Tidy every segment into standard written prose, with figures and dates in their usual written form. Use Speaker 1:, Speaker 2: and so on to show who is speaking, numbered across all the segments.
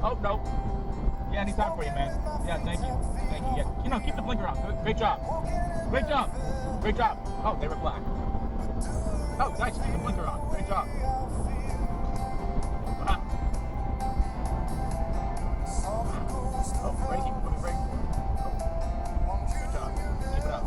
Speaker 1: Oh, no. Yeah, anytime for you, man. Yeah, thank you. Thank you. Yeah. You know, keep the blinker on. Great job. Great job. Great job. Oh, they were black. Oh, nice. Keep the blinker on. Great job. Wow. Oh, braking. Put me brake. Oh. Good job. Keep it up.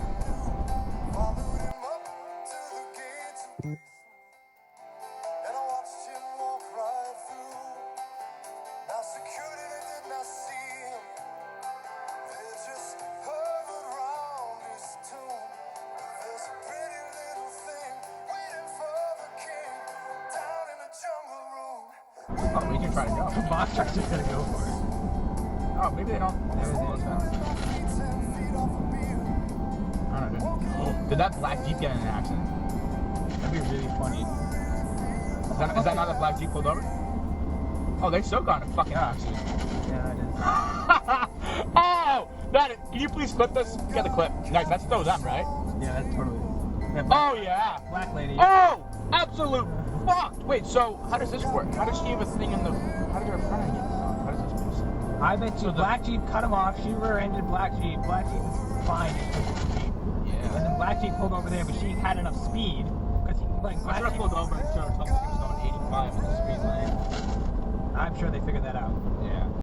Speaker 1: Oh, we can try to go.
Speaker 2: The box truck's just gonna go for it.
Speaker 1: Oh, maybe they don't. Maybe they just don't. I don't know. Oh, did that black Jeep get in an accident? That'd be really funny. Is that not a black Jeep pulled over? Oh, they so got in a fucking accident.
Speaker 2: Yeah, that is.
Speaker 1: Oh! That is, can you please clip this? Get the clip. Nice, that's still them, right?
Speaker 2: Yeah, that's totally.
Speaker 1: Oh, yeah.
Speaker 2: Black lady.
Speaker 1: Oh! Absolute fuck! Wait, so how does this work? How does she have a thing in the... How does her front end get on? How does this work?
Speaker 2: I bet you Black Jeep cut him off. She rear-ended Black Jeep. Black Jeep is fine.
Speaker 1: Yeah.
Speaker 2: And then Black Jeep pulled over there, but she had enough speed. Because like,
Speaker 1: I should have pulled over and showed something going 85 in the speed lane.
Speaker 2: I'm sure they figured that out.